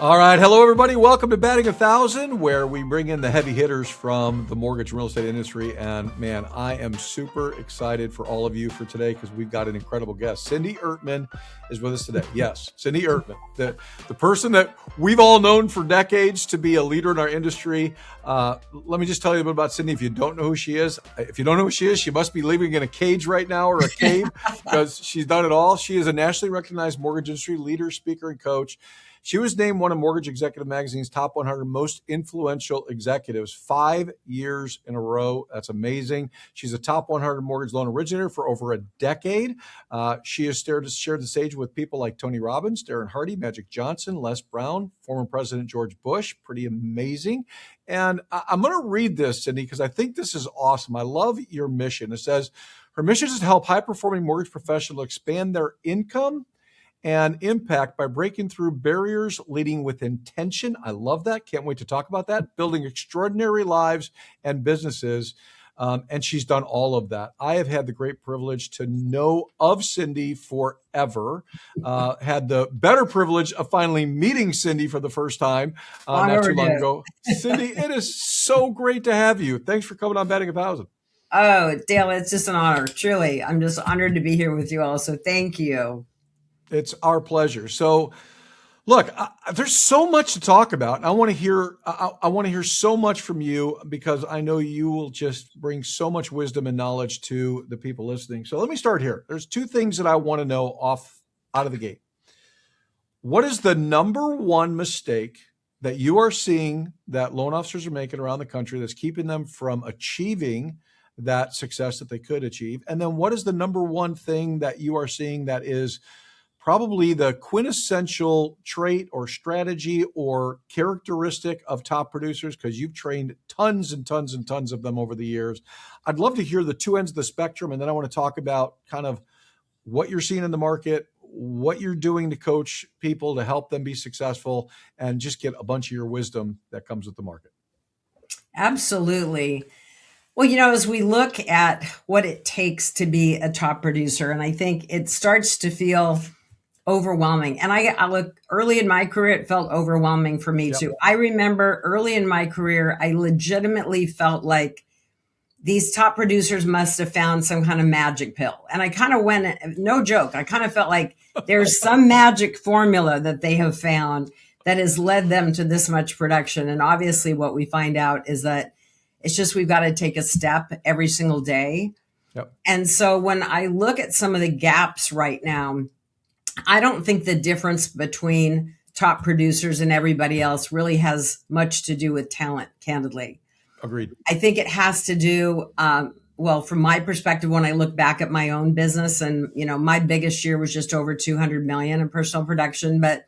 All right. Hello, everybody. Welcome to Batting 1,000, where we bring in the heavy hitters from the mortgage and real estate industry. And man, I am super excited for all of you for today because we've got an incredible guest. Cindy Ertman is with us today. Yes, Cindy Ertman, the person that we've all known for decades to be a leader in our industry. Let me just tell you a bit about Cindy. If you don't know who she is, she must be living in a cage right now or a cave because she's done it all. She is a nationally recognized mortgage industry leader, speaker, and coach. She was named one of Mortgage Executive Magazine's top 100 most influential executives 5 years in a row. That's amazing. She's a top 100 mortgage loan originator for over a decade. She has shared the stage with people like Tony Robbins, Darren Hardy, Magic Johnson, Les Brown, former President George Bush. Pretty amazing. And I'm going to read this, Cindy, because I think this is awesome. I love your mission. It says, her mission is to help high-performing mortgage professionals expand their income and impact by breaking through barriers, leading with intention. I love that. Can't wait to talk about that. Building extraordinary lives and businesses. And she's done all of that. I have had the great privilege to know of Cindy forever. Had the better privilege of finally meeting Cindy for the first time not too long ago. Cindy, it is so great to have you. Thanks for coming on Batting 1,000. Oh, Dale, it's just an honor. Truly, I'm just honored to be here with you all. So thank you. It's our pleasure. So, look, there's so much to talk about. I want to hear so much from you because I know you will just bring so much wisdom and knowledge to the people listening. So let me start here. There's two things that I want to know out of the gate. What is the number one mistake that you are seeing that loan officers are making around the country that's keeping them from achieving that success that they could achieve? And then what is the number one thing that you are seeing that is probably the quintessential trait or strategy or characteristic of top producers, because you've trained tons and tons and tons of them over the years? I'd love to hear the two ends of the spectrum. And then I want to talk about kind of what you're seeing in the market, what you're doing to coach people to help them be successful, and just get a bunch of your wisdom that comes with the market. Absolutely. Well, as we look at what it takes to be a top producer, and I think it starts to feel overwhelming. And I look, early in my career, it felt overwhelming for me too. I remember early in my career, I legitimately felt like these top producers must have found some kind of magic pill. And I kind of went, no joke, I kind of felt like there's some magic formula that they have found that has led them to this much production. And obviously what we find out is that it's just, we've got to take a step every single day. Yep. And so when I look at some of the gaps right now, I don't think the difference between top producers and everybody else really has much to do with talent, candidly. Agreed. I think it has to do, from my perspective, when I look back at my own business, and, my biggest year was just over 200 million in personal production, but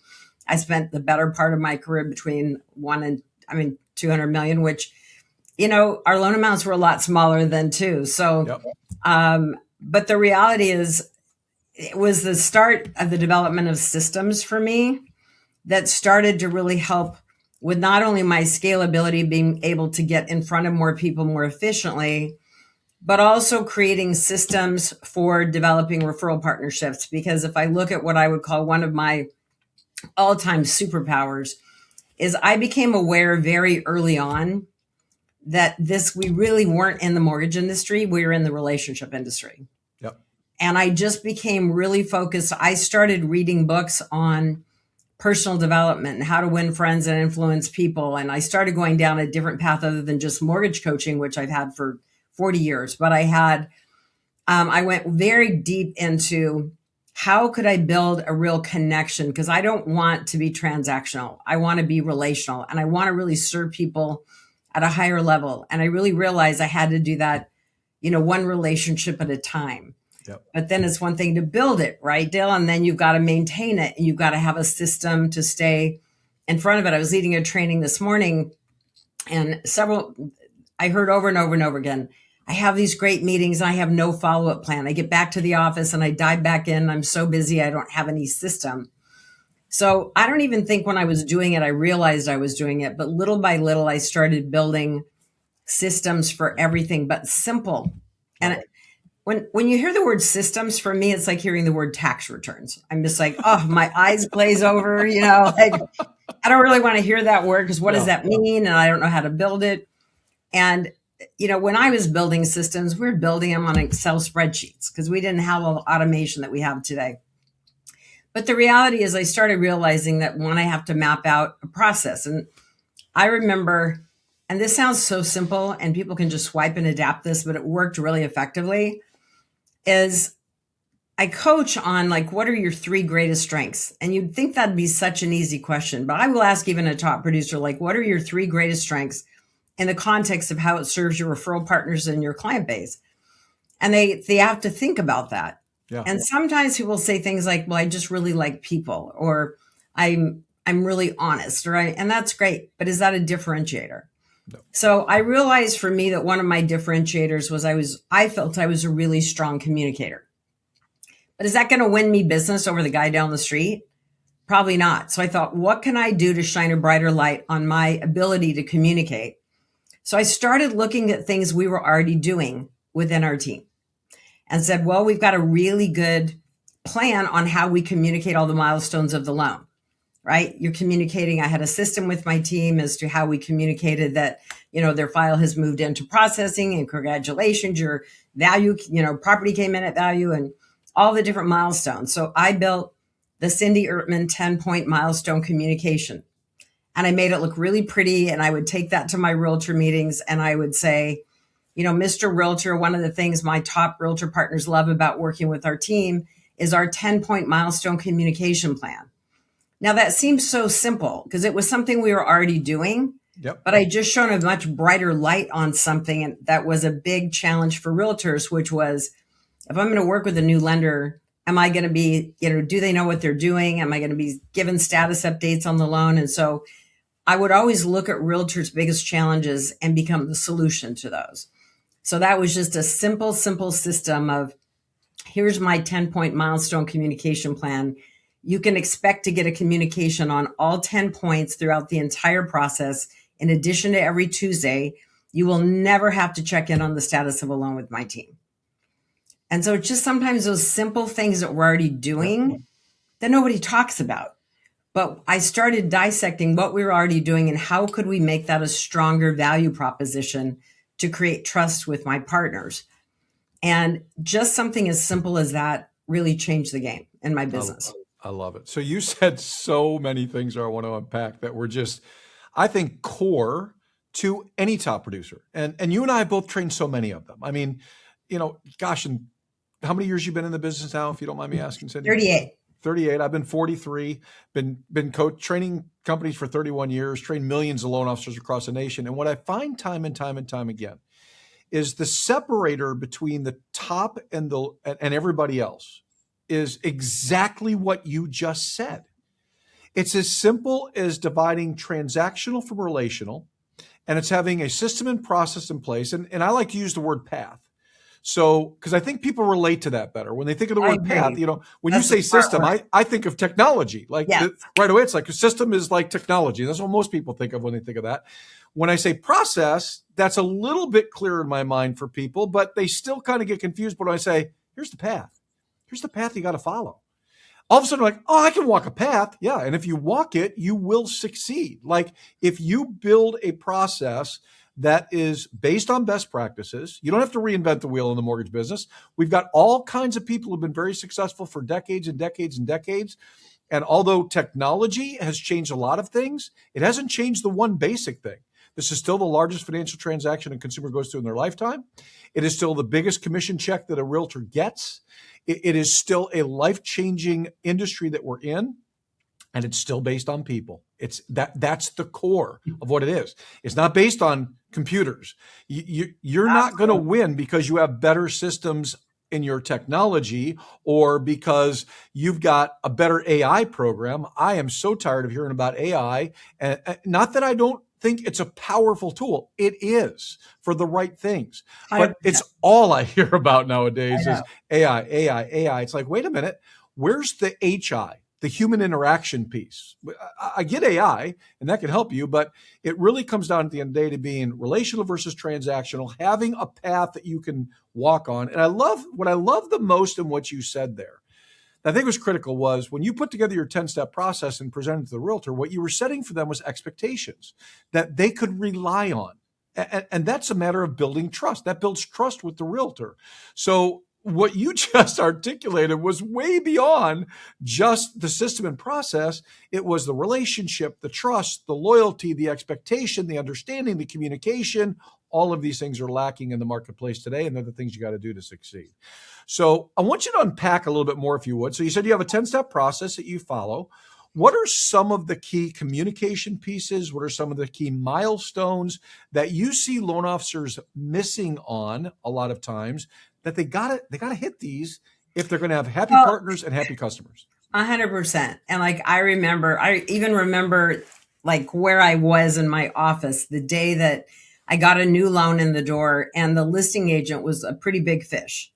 I spent the better part of my career between 200 million, which, our loan amounts were a lot smaller than two. So, but the reality is, it was the start of the development of systems for me that started to really help with not only my scalability, being able to get in front of more people more efficiently, but also creating systems for developing referral partnerships. Because if I look at what I would call one of my all-time superpowers, is I became aware very early on that we really weren't in the mortgage industry, we were in the relationship industry. Yep. And I just became really focused. I started reading books on personal development and how to win friends and influence people. And I started going down a different path other than just mortgage coaching, which I've had for 40 years. But I went very deep into how could I build a real connection? Because I don't want to be transactional. I want to be relational, and I want to really serve people at a higher level. And I really realized I had to do that, one relationship at a time. Yep. But then it's one thing to build it, right, Dale? And then you've got to maintain it, and you've got to have a system to stay in front of it. I was leading a training this morning, and I heard over and over and over again, I have these great meetings and I have no follow-up plan. I get back to the office and I dive back in. I'm so busy, I don't have any system. So I don't even think when I was doing it, I realized I was doing it. But little by little, I started building systems for everything, but simple. And when you hear the word systems, for me, it's like hearing the word tax returns. I'm just like, oh, my eyes glaze over, like I don't really want to hear that word because what does Yeah. that mean? And I don't know how to build it. And, when I was building systems, we were building them on Excel spreadsheets because we didn't have all the automation that we have today. But the reality is I started realizing that one, I have to map out a process. And I remember, and this sounds so simple and people can just swipe and adapt this, but it worked really effectively, is I coach on like, what are your three greatest strengths? And you'd think that'd be such an easy question, but I will ask even a top producer, like, what are your three greatest strengths in the context of how it serves your referral partners and your client base? And they have to think about that. Yeah. And sometimes people say things like, well, I just really like people, or I'm really honest, right? And that's great. But is that a differentiator? No. So I realized for me that one of my differentiators was I felt I was a really strong communicator. But is that going to win me business over the guy down the street? Probably not. So I thought, what can I do to shine a brighter light on my ability to communicate? So I started looking at things we were already doing within our team and said, well, we've got a really good plan on how we communicate all the milestones of the loan, right? You're communicating. I had a system with my team as to how we communicated that, their file has moved into processing and congratulations, your value, property came in at value and all the different milestones. So I built the Cindy Ertman 10-point milestone communication. And I made it look really pretty. And I would take that to my realtor meetings and I would say, Mr. Realtor, one of the things my top realtor partners love about working with our team is our 10-point milestone communication plan. Now that seems so simple because it was something we were already doing, Yep. but I just shone a much brighter light on something that was a big challenge for realtors, which was, if I'm going to work with a new lender, am I going to be, do they know what they're doing? Am I going to be given status updates on the loan? And so I would always look at realtors' biggest challenges and become the solution to those. So that was just a simple system of, here's my 10-point milestone communication plan. You can expect to get a communication on all 10 points throughout the entire process. In addition to every Tuesday, you will never have to check in on the status of a loan with my team. And so it's just sometimes those simple things that we're already doing that nobody talks about. But I started dissecting what we were already doing and how could we make that a stronger value proposition to create trust with my partners. And just something as simple as that really changed the game in my business. I love it. So you said so many things that I want to unpack that were just, I think, core to any top producer. And you and I have both trained so many of them. I mean, gosh, and how many years you been in the business now, if you don't mind me asking, Cindy? 38. 38. I've been 43, been training companies for 31 years, trained millions of loan officers across the nation. And what I find time and time again is the separator between the top and everybody else is exactly what you just said. It's as simple as dividing transactional from relational, and it's having a system and process in place. And I like to use the word path. So, because I think people relate to that better. When they think of the word path, when you say system, I think of technology. Like right away, it's like a system is like technology. That's what most people think of when they think of that. When I say process, that's a little bit clearer in my mind for people, but they still kind of get confused. But when I say, here's the path you got to follow. All of a sudden, like, oh, I can walk a path. Yeah. And if you walk it, you will succeed. Like if you build a process that is based on best practices, you don't have to reinvent the wheel in the mortgage business. We've got all kinds of people who've been very successful for decades and decades and decades. And although technology has changed a lot of things, it hasn't changed the one basic thing. This is still the largest financial transaction a consumer goes through in their lifetime. It is still the biggest commission check that a realtor gets. It is still a life-changing industry that we're in, and it's still based on people. That's the core of what it is. It's not based on computers. You're not going to win because you have better systems in your technology or because you've got a better AI program. I am so tired of hearing about AI, and not that I don't think it's a powerful tool. It is for the right things, but it's all I hear about nowadays is AI. It's like, wait a minute, where's the HI? The human interaction piece. I get AI and that can help you, but it really comes down at the end of the day to being relational versus transactional, having a path that you can walk on. And what I love the most in what you said there that I think was critical was when you put together your 10-step process and presented to the realtor, what you were setting for them was expectations that they could rely on. And that's a matter of building trust. That builds trust with the realtor. So what you just articulated was way beyond just the system and process. It was the relationship, the trust, the loyalty, the expectation, the understanding, the communication. All of these things are lacking in the marketplace today, and they're the things you got to do to succeed. So I want you to unpack a little bit more, if you would. So you said you have a 10-step process that you follow. What are some of the key communication pieces? What are some of the key milestones that you see loan officers missing on a lot of times that they gotta hit these if they're going to have happy partners and happy customers? 100%. And like, I even remember like where I was in my office the day that I got a new loan in the door, and the listing agent was a pretty big fish.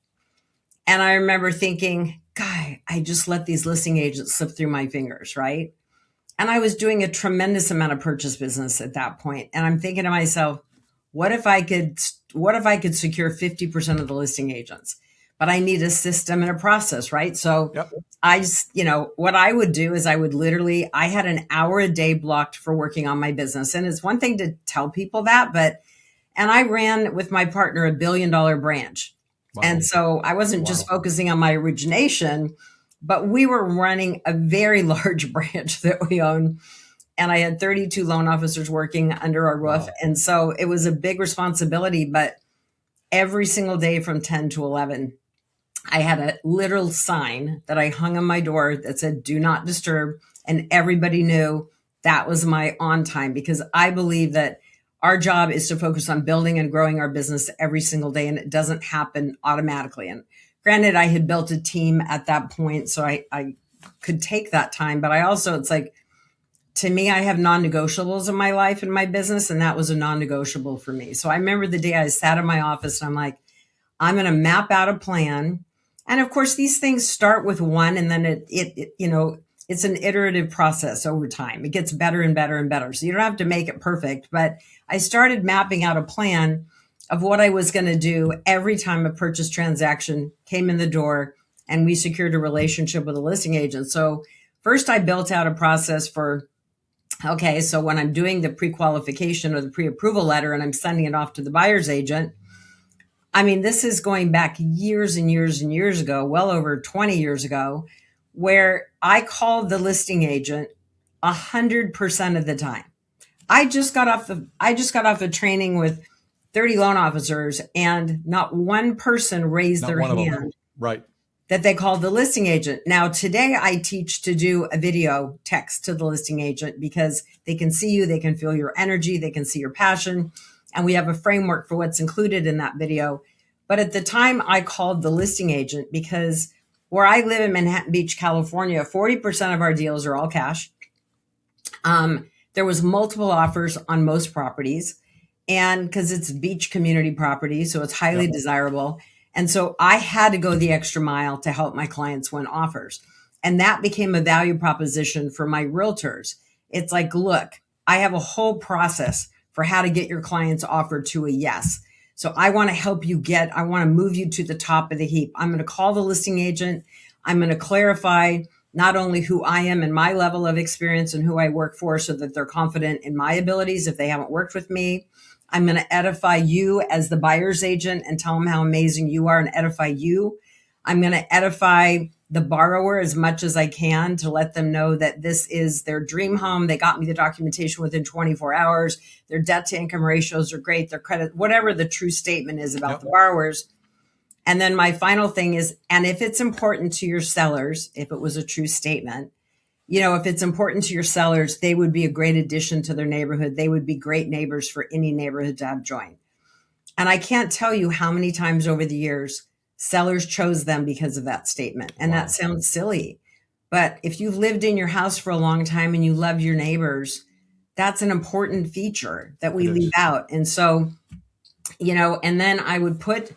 And I remember thinking, God, I just let these listing agents slip through my fingers, right? And I was doing a tremendous amount of purchase business at that point. And I'm thinking to myself, what if I could secure 50% of the listing agents? But I need a system and a process, right? So Yep. What I would do is I had an hour a day blocked for working on my business. And it's one thing to tell people that, and I ran with my partner $1 billion branch. Wow. And so I wasn't just focusing on my origination, but we were running a very large branch that we own. And I had 32 loan officers working under our roof. Wow. And so it was a big responsibility, but every single day from 10 to 11, I had a literal sign that I hung on my door that said, "Do not disturb." And everybody knew that was my on time, because I believe that our job is to focus on building and growing our business every single day. And it doesn't happen automatically. And granted, I had built a team at that point, so I could take that time. But it's like, to me, I have non-negotiables in my life and my business, and that was a non-negotiable for me. So I remember the day I sat in my office and I'm like, I'm going to map out a plan. And of course, these things start with one, and then it's an iterative process over time. It gets better and better and better. So you don't have to make it perfect, but I started mapping out a plan of what I was going to do every time a purchase transaction came in the door and we secured a relationship with a listing agent. So first I built out a process for, okay, so when I'm doing the pre-qualification or the pre-approval letter and I'm sending it off to the buyer's agent, I mean, this is going back years and years and years ago, well over 20 years ago, where I called the listing agent 100% of the time. I just got off the training with 30 loan officers, and not one person raised their hand. Right. That they called the listing agent. Now, today I teach to do a video text to the listing agent, because they can see you, they can feel your energy, they can see your passion. And we have a framework for what's included in that video. But at the time I called the listing agent, because where I live in Manhattan Beach, California, 40% of our deals are all cash. There was multiple offers on most properties, and because it's beach community property, so it's highly desirable. And so I had to go the extra mile to help my clients win offers. And that became a value proposition for my realtors. It's like, look, I have a whole process for how to get your clients offered to a yes. So I want to help you I want to move you to the top of the heap. I'm going to call the listing agent. I'm going to clarify not only who I am and my level of experience and who I work for, so that they're confident in my abilities if they haven't worked with me. I'm going to edify you as the buyer's agent and tell them how amazing you are and edify you. I'm going to edify the borrower as much as I can to let them know that this is their dream home. They got me the documentation within 24 hours. Their debt to income ratios are great. Their credit, whatever the true statement is about the borrowers. And then my final thing is, and if it's important to your sellers, if it was a true statement, if it's important to your sellers, they would be a great addition to their neighborhood. They would be great neighbors for any neighborhood to have joined. And I can't tell you how many times over the years, sellers chose them because of that statement. And that sounds silly, but if you've lived in your house for a long time and you love your neighbors, that's an important feature that we leave out. And so, and then I would put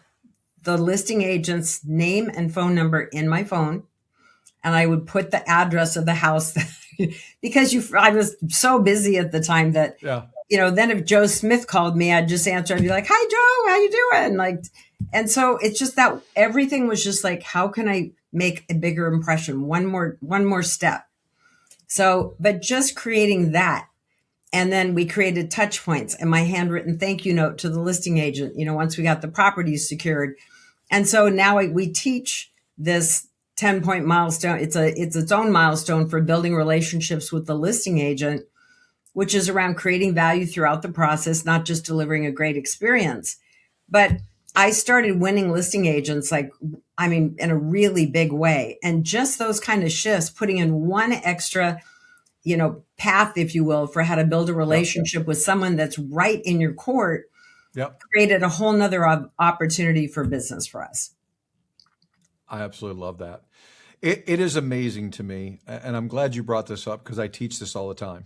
the listing agent's name and phone number in my phone, and I would put the address of the house because I was so busy at the time that, then if Joe Smith called me, I'd just answer. I'd be like, "Hi, Joe, how you doing?" Like, And so it's just that everything was just like, how can I make a bigger impression? One more step. So, but just creating that. And then we created touch points and my handwritten thank you note to the listing agent, once we got the properties secured. And so now we teach this 10-point milestone. It's its own milestone for building relationships with the listing agent, which is around creating value throughout the process, not just delivering a great experience. But I started winning listing agents, in a really big way. And just those kind of shifts, putting in one extra, path, if you will, for how to build a relationship with someone that's right in your court, created a whole nother opportunity for business for us. I absolutely love that. It is amazing to me. And I'm glad you brought this up because I teach this all the time.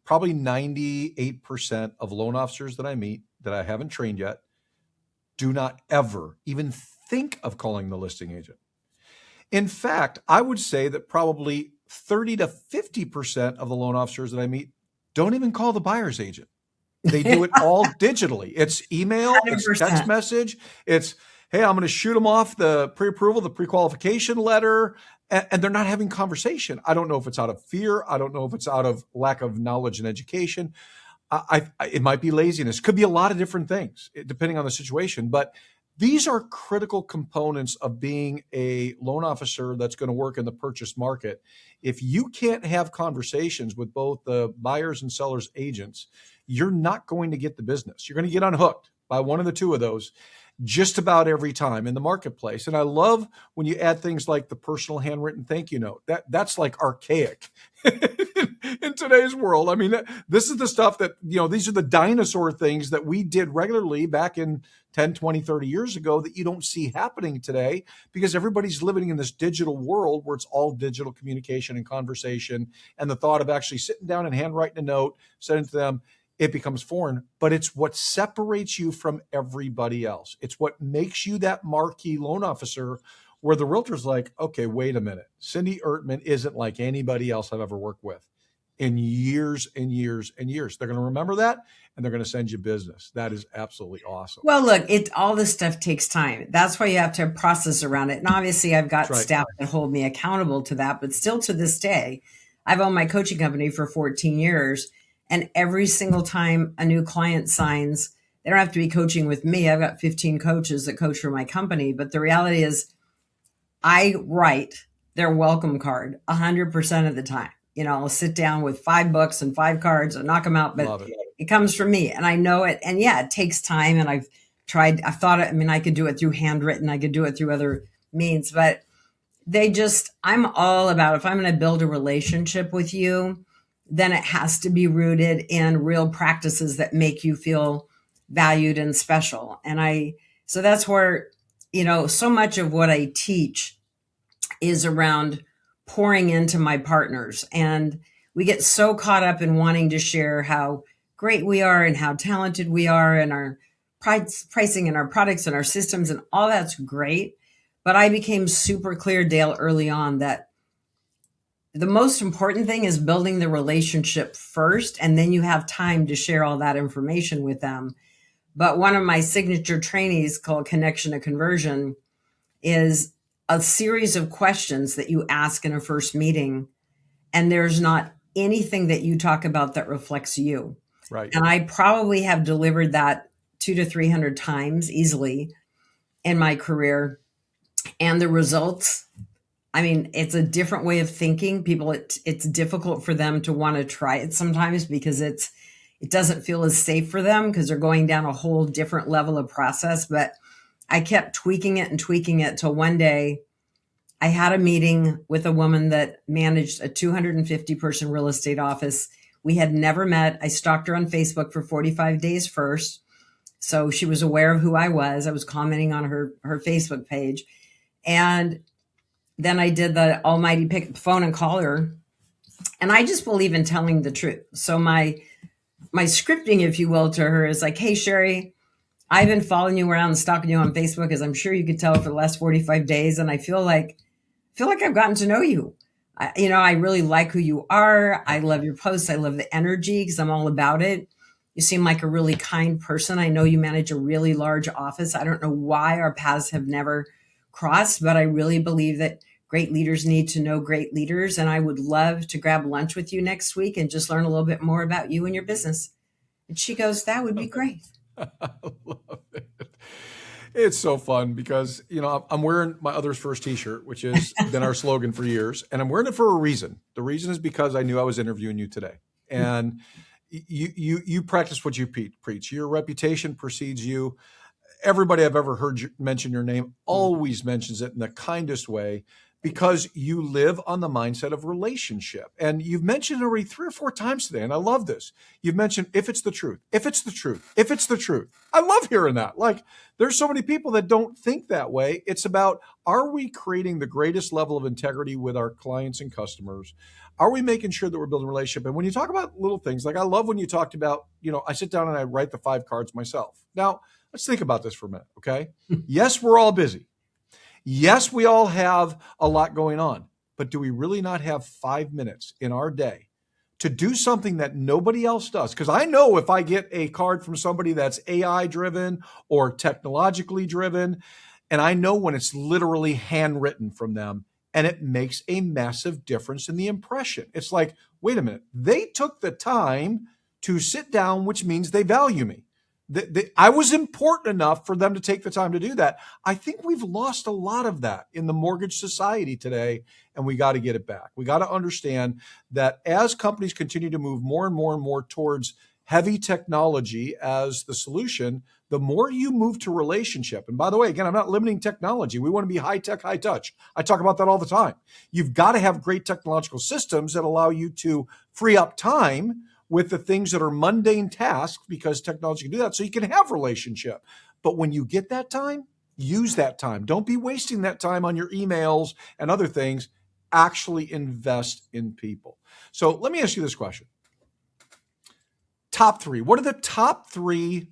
Probably 98% of loan officers that I meet that I haven't trained yet do not ever even think of calling the listing agent. In fact, I would say that probably 30 to 50% of the loan officers that I meet don't even call the buyer's agent. They do it all digitally. It's email, 100%. It's text message. It's, hey, I'm going to shoot them off the pre-approval, the pre-qualification letter, and they're not having conversation. I don't know if it's out of fear. I don't know if it's out of lack of knowledge and education. It might be laziness. Could be a lot of different things depending on the situation. But these are critical components of being a loan officer that's going to work in the purchase market. If you can't have conversations with both the buyers and sellers agents, you're not going to get the business. You're going to get unhooked by one of the two of those just about every time in the marketplace. And I love when you add things like the personal handwritten thank you note. That's like archaic in today's world. I mean, this is the stuff that, these are the dinosaur things that we did regularly back in 10, 20, 30 years ago that you don't see happening today because everybody's living in this digital world where it's all digital communication and conversation. And the thought of actually sitting down and handwriting a note, sending it to them, it becomes foreign, but it's what separates you from everybody else. It's what makes you that marquee loan officer where the realtor's like, okay, wait a minute. Cindy Ertman isn't like anybody else I've ever worked with in years and years and years. They're going to remember that and they're going to send you business. That is absolutely awesome. Well, look, all this stuff takes time. That's why you have to have process around it. And obviously I've got staff that hold me accountable to that, but still to this day, I've owned my coaching company for 14 years. And every single time a new client signs, they don't have to be coaching with me. I've got 15 coaches that coach for my company. But the reality is I write their welcome card 100% of the time. I'll sit down with 5 books and 5 cards and knock them out, but it comes from me and I know it. And yeah, it takes time. And I've thought, I could do it through handwritten. I could do it through other means, but I'm all about, if I'm going to build a relationship with you, then it has to be rooted in real practices that make you feel valued and special. And so that's where, so much of what I teach is around pouring into my partners. And we get so caught up in wanting to share how great we are and how talented we are and our pricing and our products and our systems and all that's great. But I became super clear, Dale, early on that the most important thing is building the relationship first, and then you have time to share all that information with them. But one of my signature trainees called Connection to Conversion is a series of questions that you ask in a first meeting, and there's not anything that you talk about that reflects you. Right. And I probably have delivered that 200 to 300 times easily in my career. And the results, it's a different way of thinking. People, it's difficult for them to want to try it sometimes because it doesn't feel as safe for them because they're going down a whole different level of process. But I kept tweaking it till one day I had a meeting with a woman that managed a 250 person real estate office. We had never met. I stalked her on Facebook for 45 days first. So she was aware of who I was. I was commenting on her Facebook page. And then I did the almighty pick up the phone and call her. And I just believe in telling the truth. So my scripting, if you will, to her is like, hey, Sherry, I've been following you around and stalking you on Facebook, as I'm sure you could tell for the last 45 days. And I feel like I've gotten to know you. I really like who you are. I love your posts. I love the energy because I'm all about it. You seem like a really kind person. I know you manage a really large office. I don't know why our paths have never crossed, but I really believe that great leaders need to know great leaders. And I would love to grab lunch with you next week and just learn a little bit more about you and your business. And she goes, that would be great. I love it. It's so fun because, I'm wearing my Others First t-shirt, which has been our slogan for years. And I'm wearing it for a reason. The reason is because I knew I was interviewing you today. And you practice what you preach. Your reputation precedes you. Everybody I've ever heard mention your name always mentions it in the kindest way, because you live on the mindset of relationship. And you've mentioned it already 3 or 4 times today. And I love this. You've mentioned, if it's the truth, if it's the truth, if it's the truth. I love hearing that. Like, there's so many people that don't think that way. It's about, are we creating the greatest level of integrity with our clients and customers? Are we making sure that we're building a relationship? And when you talk about little things, like I love when you talked about, I sit down and I write the 5 cards myself. Now, let's think about this for a minute, okay? Yes, we're all busy. Yes, we all have a lot going on, but do we really not have 5 minutes in our day to do something that nobody else does? Because I know if I get a card from somebody that's AI driven or technologically driven, and I know when it's literally handwritten from them, and it makes a massive difference in the impression. It's like, wait a minute, they took the time to sit down, which means they value me. I was important enough for them to take the time to do that. I think we've lost a lot of that in the mortgage society today, and we got to get it back. We got to understand that as companies continue to move more and more and more towards heavy technology as the solution, the more you move to relationship. And by the way, again, I'm not limiting technology. We want to be high tech, high touch. I talk about that all the time. You've got to have great technological systems that allow you to free up time with the things that are mundane tasks, because technology can do that, so you can have relationship. But when you get that time, use that time. Don't be wasting that time on your emails and other things. Actually invest in people. So let me ask you this question. Top 3. What are the top 3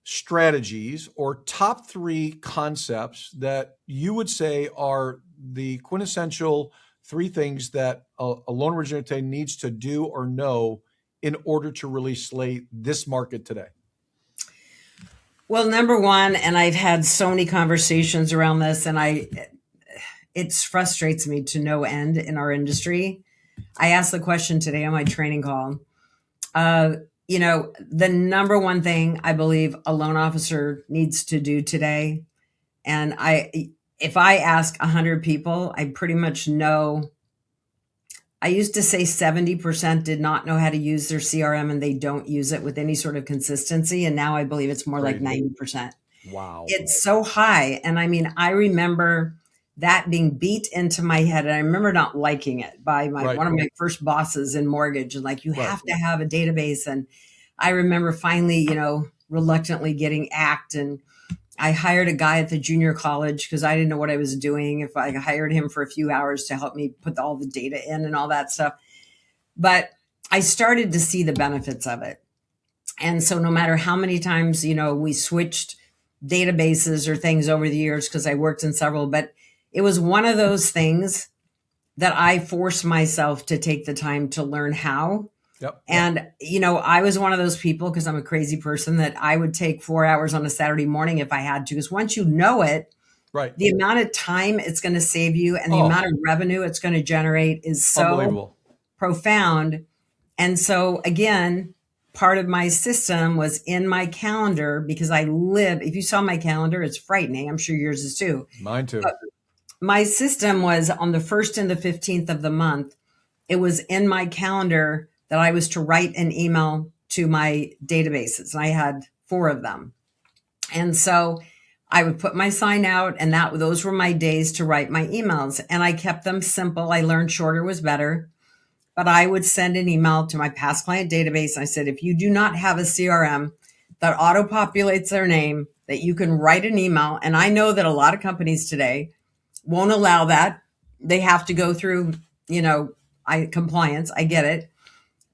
strategies or top 3 concepts that you would say are the quintessential 3 things that a loan originator needs to do or know in order to really slay this market today? Well, number one, and I've had so many conversations around this, and it frustrates me to no end in our industry. I asked the question today on my training call. The number one thing I believe a loan officer needs to do today, and if I ask 100 people, I pretty much know. I used to say 70% did not know how to use their CRM, and they don't use it with any sort of consistency. And now I believe it's more like 90%. Wow. It's so high. And I mean, I remember that being beat into my head. And I remember not liking it by one of my first bosses in mortgage. And like, you have to have a database. And I remember finally, reluctantly getting ACT, and I hired a guy at the junior college because I didn't know what I was doing. If I hired him for a few hours to help me put all the data in and all that stuff. But I started to see the benefits of it. And so no matter how many times, we switched databases or things over the years, because I worked in several, but it was one of those things that I forced myself to take the time to learn how. Yep. And, I was one of those people, because I'm a crazy person, that I would take 4 hours on a Saturday morning if I had to, because once you know it, the amount of time it's going to save you and the amount of revenue it's going to generate is so profound. And so again, part of my system was in my calendar, because if you saw my calendar, it's frightening. I'm sure yours is too. Mine too. But my system was on the 1st and the 15th of the month. It was in my calendar that I was to write an email to my databases. I had 4 of them. And so I would put my sign out, and those were my days to write my emails. And I kept them simple. I learned shorter was better. But I would send an email to my past client database. I said, if you do not have a CRM that auto-populates their name, that you can write an email. And I know that a lot of companies today won't allow that. They have to go through, compliance. I get it.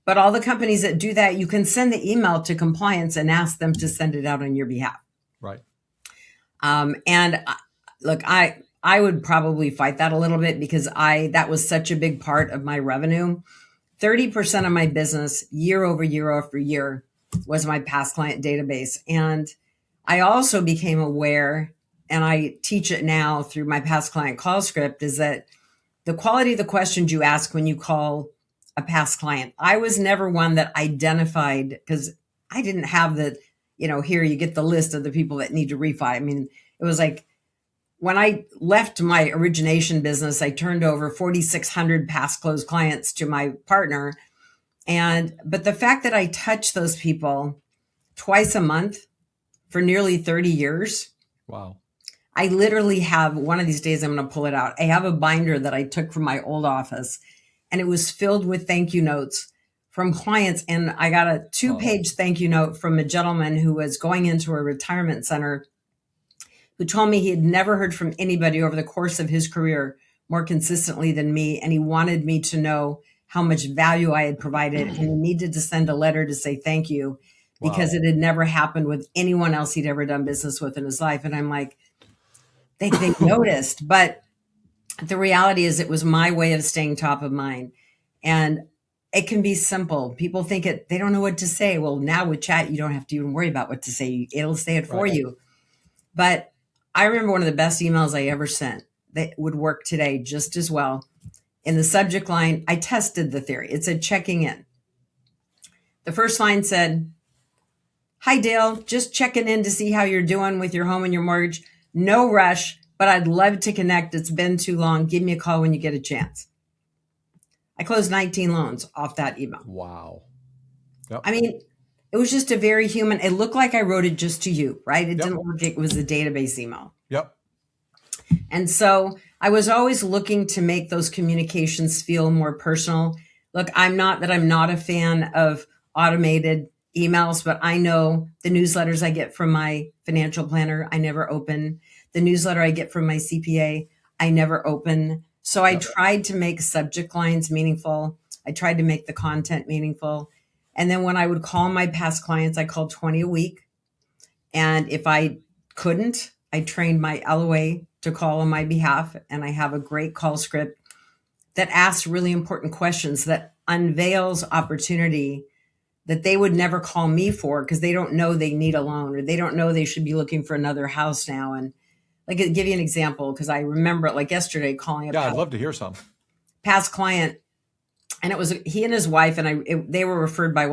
But all the companies that do that, you can send the email to compliance and ask them to send it out on your behalf. Right. And look, I would probably fight that a little bit, because that was such a big part of my revenue. 30% of my business year over year after year was my past client database. And I also became aware, and I teach it now through my past client call script, is that the quality of the questions you ask when you call a past client. I was never one that identified, because I didn't have the, here you get the list of the people that need to refi. I mean, it was like when I left my origination business, I turned over 4,600 past closed clients to my partner. But the fact that I touch those people twice a month for nearly 30 years. Wow. I literally have, one of these days I'm going to pull it out. I have a binder that I took from my old office, and it was filled with thank you notes from clients. And I got a 2-page thank you note from a gentleman who was going into a retirement center, who told me he had never heard from anybody over the course of his career more consistently than me. And he wanted me to know how much value I had provided. And he needed to send a letter to say thank you, because it had never happened with anyone else he'd ever done business with in his life. And I'm like, they noticed. But the reality is, it was my way of staying top of mind. And it can be simple. People think they don't know what to say. Well, now with chat, you don't have to even worry about what to say. It'll say it for you. But I remember one of the best emails I ever sent that would work today just as well. In the subject line, I tested the theory. It said checking in. The first line said, "Hi, Dale, just checking in to see how you're doing with your home and your mortgage. No rush, but I'd love to connect. It's been too long. Give me a call when you get a chance." I closed 19 loans off that email. Wow. Yep. I mean, it was just a very human. It looked like I wrote it just to you, right? It didn't look like it was a database email. Yep. And so I was always looking to make those communications feel more personal. Look, I'm not a fan of automated emails, but I know the newsletters I get from my financial planner, I never open. The newsletter I get from my CPA, I never open. So I tried to make subject lines meaningful. I tried to make the content meaningful. And then when I would call my past clients, I called 20 a week. And if I couldn't, I trained my LOA to call on my behalf. And I have a great call script that asks really important questions, that unveils opportunity that they would never call me for, because they don't know they need a loan, or they don't know they should be looking for another house now. And like, I'll give you an example, because I remember it like yesterday, calling I'd love to hear some. Past client. And it was he and his wife, and they were referred by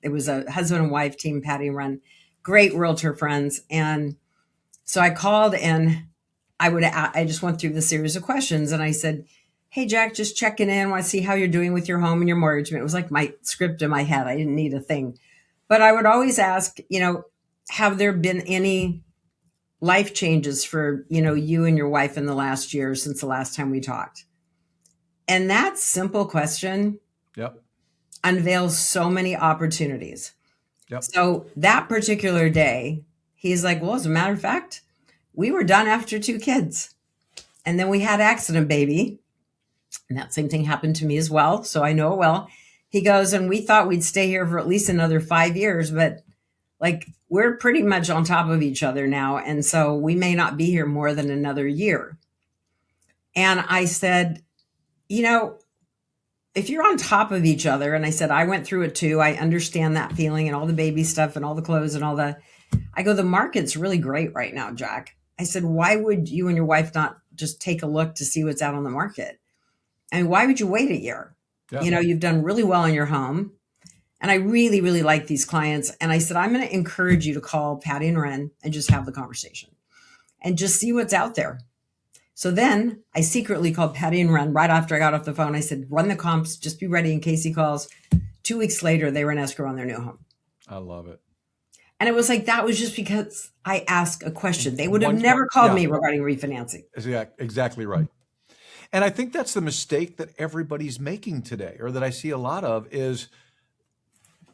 it was a husband and wife team, Patty and Run, great realtor friends. And so I called, and I just went through the series of questions, and I said, "Hey, Jack, just checking in. Want to see how you're doing with your home and your mortgage." It was like my script in my head. I didn't need a thing. But I would always ask, have there been any life changes for, you and your wife in the last year since the last time we talked? And that simple question unveils so many opportunities. Yep. So that particular day, he's like, "Well, as a matter of fact, we were done after 2 kids. And then we had accident baby. And that same thing happened to me as well. So I know it well." He goes, "And we thought we'd stay here for at least another 5 years, but like, we're pretty much on top of each other now. And so we may not be here more than another year." And I said, if you're on top of each other, and I said, I went through it too. I understand that feeling, and all the baby stuff and all the clothes and I go, "The market's really great right now, Jack." I said, "Why would you and your wife not just take a look to see what's out on the market? I mean, why would you wait a year? Yeah. You've done really well in your home. And I really, really like these clients." And I said, "I'm going to encourage you to call Patty and Ren and just have the conversation and just see what's out there." So then I secretly called Patty and Ren right after I got off the phone. I said, "Run the comps, just be ready in case he calls." 2 weeks later, they were in escrow on their new home. I love it. And it was like, that was just because I asked a question. They would have never called me regarding refinancing. Exactly right. And I think that's the mistake that everybody's making today, or that I see a lot of, is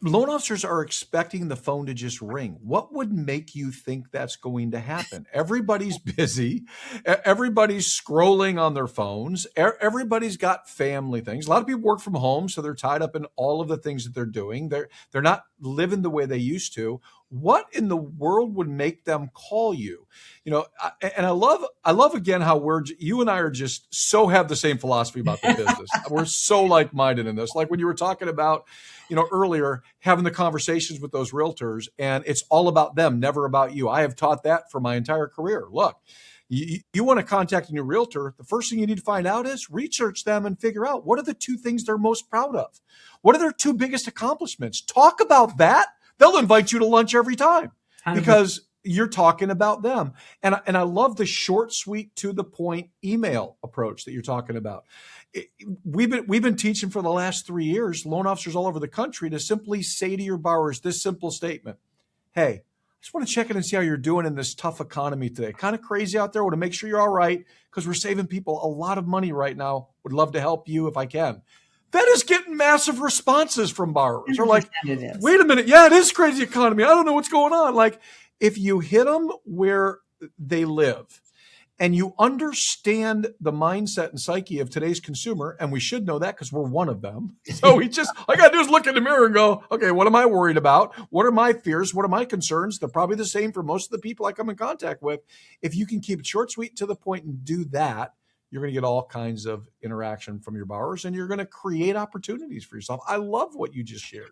loan officers are expecting the phone to just ring. What would make you think that's going to happen? Everybody's busy. Everybody's scrolling on their phones. Everybody's got family things. A lot of people work from home, so they're tied up in all of the things that they're doing. They're not living the way they used to, what in the world would make them call you? And I love again how you and I are just so have the same philosophy about the business. We're so like-minded in this. Like when you were talking about, earlier, having the conversations with those realtors, and it's all about them, never about you. I have taught that for my entire career. Look, you want to contact a new realtor, the first thing you need to find out is research them and figure out what are the two things they're most proud of. What are their two biggest accomplishments? Talk about that. They'll invite you to lunch every time because you're talking about them. And I love the short, sweet, to the point email approach that you're talking about. We've been teaching for the last 3 years, loan officers all over the country, to simply say to your borrowers this simple statement: hey, I just want to check in and see how you're doing in this tough economy today. Kind of crazy out there. Want to make sure you're all right because we're saving people a lot of money right now. Would love to help you if I can. That is getting massive responses from borrowers. They're like, wait a minute. Yeah, it is crazy economy. I don't know what's going on. Like, if you hit them where they live and you understand the mindset and psyche of today's consumer, and we should know that because we're one of them. So all I got to do is look in the mirror and go, okay, what am I worried about? What are my fears? What are my concerns? They're probably the same for most of the people I come in contact with. If you can keep it short, sweet, to the point and do that, you're going to get all kinds of interaction from your borrowers, and you're going to create opportunities for yourself. I love what you just shared.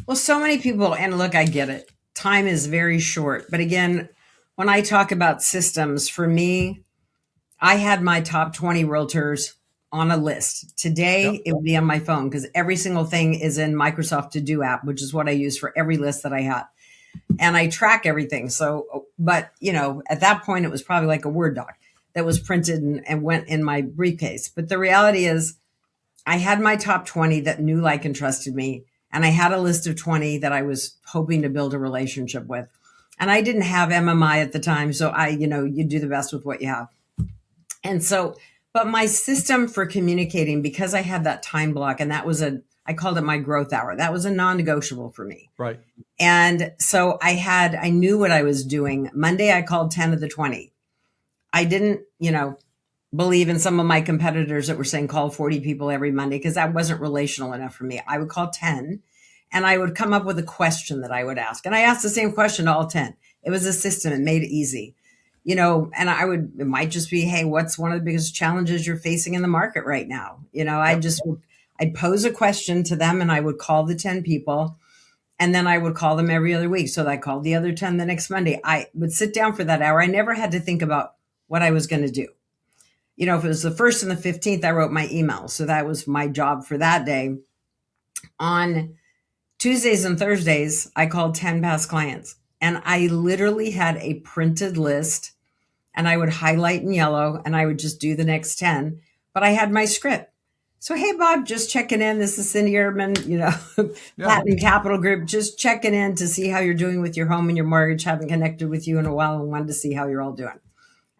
Well, so many people, and look, I get it. Time is very short. But again, when I talk about systems, for me, I had my top 20 realtors on a list. Today, It would be on my phone because every single thing is in Microsoft To Do app, which is what I use for every list that I have. And I track everything. So, but at that point, it was probably like a Word doc that was printed and went in my briefcase. But the reality is I had my top 20 that knew, like, and trusted me. And I had a list of 20 that I was hoping to build a relationship with. And I didn't have MMI at the time. So you do the best with what you have. And so, but my system for communicating, because I had that time block, and that was I called it my growth hour. That was a non-negotiable for me. Right. And so I knew what I was doing. Monday, I called 10 of the 20. I didn't, believe in some of my competitors that were saying call 40 people every Monday because that wasn't relational enough for me. I would call 10 and I would come up with a question that I would ask. And I asked the same question to all 10. It was a system. It made it easy, and it might just be, hey, what's one of the biggest challenges you're facing in the market right now? I'd pose a question to them and I would call the 10 people. And then I would call them every other week. So I called the other 10 the next Monday. I would sit down for that hour. I never had to think about what I was going to do. If it was the 1st and the 15th, I wrote my email. So that was my job for that day. On Tuesdays and Thursdays, I called 10 past clients. And I literally had a printed list and I would highlight in yellow and I would just do the next 10. But I had my script. So, hey, Bob, just checking in. This is Cindy Ertman, Platinum Capital Group, just checking in to see how you're doing with your home and your mortgage. Haven't connected with you in a while and wanted to see how you're all doing.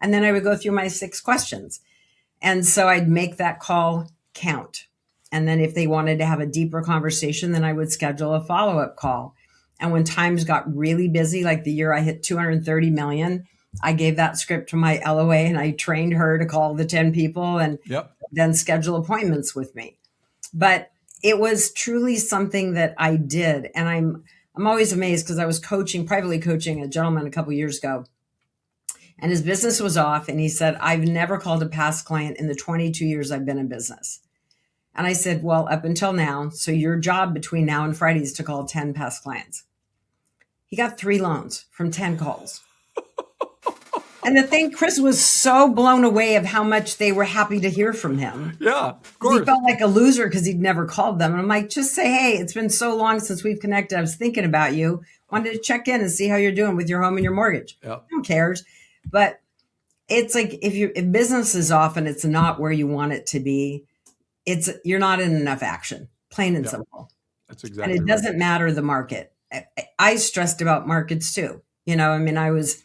And then I would go through my 6 questions. And so I'd make that call count. And then if they wanted to have a deeper conversation, then I would schedule a follow-up call. And when times got really busy, like the year I hit 230 million, I gave that script to my LOA and I trained her to call the 10 people and then schedule appointments with me. But it was truly something that I did. And I'm always amazed because I was privately coaching a gentleman a couple years ago. And his business was off. And he said, I've never called a past client in the 22 years I've been in business. And I said, well, up until now. So your job between now and Friday is to call 10 past clients. He got 3 loans from 10 calls. And the thing, Chris was so blown away of how much they were happy to hear from him. Yeah, of course. He felt like a loser because he'd never called them. And I'm like, just say, hey, it's been so long since we've connected. I was thinking about you. Wanted to check in and see how you're doing with your home and your mortgage. Yep. Who cares? But it's like if business is off and it's not where you want it to be, you're not in enough action, plain and simple. That's exactly And it doesn't matter the market. I stressed about markets too. I was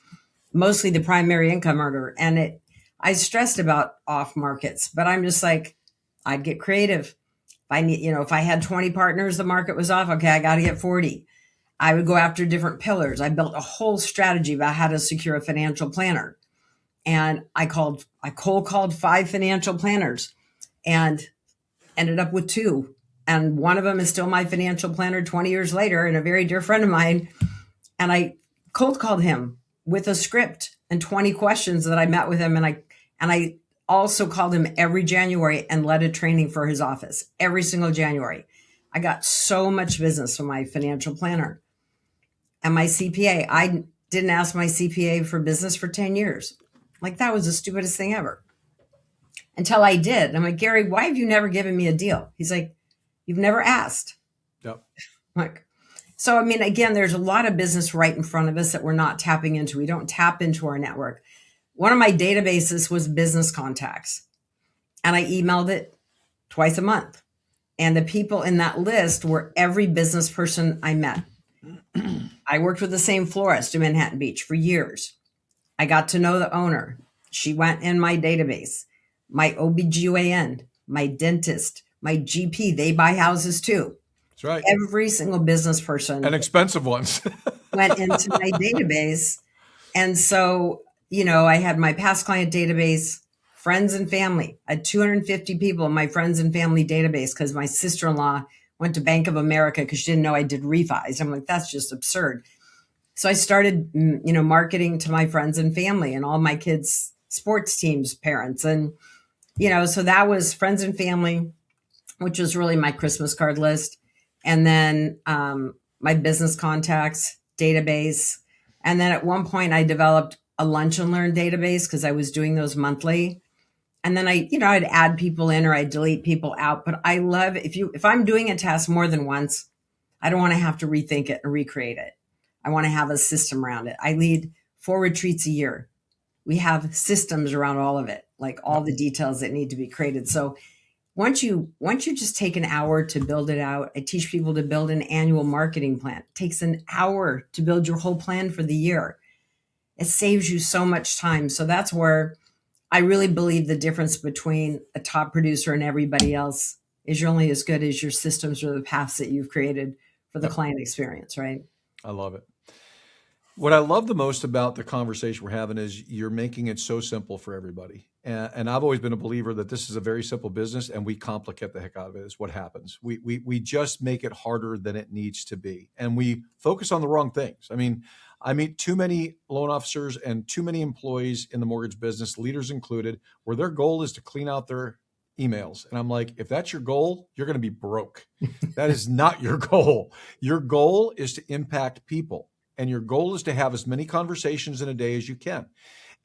mostly the primary income earner and I stressed about off markets, but I'm just like, I'd get creative. If I had 20 partners, the market was off. Okay, I got to get 40. I would go after different pillars. I built a whole strategy about how to secure a financial planner. And I cold called 5 financial planners and ended up with 2. And one of them is still my financial planner 20 years later and a very dear friend of mine. And I cold called him with a script and 20 questions that I met with him. And I also called him every January and led a training for his office every single January. I got so much business from my financial planner and my CPA. I didn't ask my CPA for business for 10 years. Like, that was the stupidest thing ever. Until I did. I'm like, Gary, why have you never given me a deal? He's like, you've never asked. Yep. Like, so, I mean, again, there's a lot of business right in front of us that we're not tapping into. We don't tap into our network. One of my databases was business contacts, and I emailed it twice a month. And the people in that list were every business person I met. I worked with the same florist in Manhattan Beach for years. I got to know the owner. She went in my database. My OBGYN, my dentist, my GP, they buy houses too. That's right. Every single business person And expensive ones. went into my database. And so, I had my past client database, friends and family. I had 250 people in my friends and family database because my sister-in-law went to Bank of America because she didn't know I did refis. I'm like, that's just absurd. So I started, marketing to my friends and family and all my kids' sports teams' parents. And, so that was friends and family, which was really my Christmas card list. And then my business contacts database. And then at one point I developed a lunch and learn database because I was doing those monthly. And then I'd add people in or I'd delete people out. But I love if I'm doing a task more than once, I don't want to have to rethink it and recreate it. I want to have a system around it. I lead 4 retreats a year. We have systems around all of it, like all the details that need to be created. So once you just take an hour to build it out, I teach people to build an annual marketing plan. It takes an hour to build your whole plan for the year. It saves you so much time. So that's where I really believe the difference between a top producer and everybody else is you're only as good as your systems or the paths that you've created for the client experience, right? I love it. What I love the most about the conversation we're having is you're making it so simple for everybody. And I've always been a believer that this is a very simple business and we complicate the heck out of it is what happens. We just make it harder than it needs to be. And we focus on the wrong things. I mean, I meet too many loan officers and too many employees in the mortgage business, leaders included, where their goal is to clean out their emails. And I'm like, if that's your goal, you're going to be broke. That is not your goal. Your goal is to impact people. And your goal is to have as many conversations in a day as you can.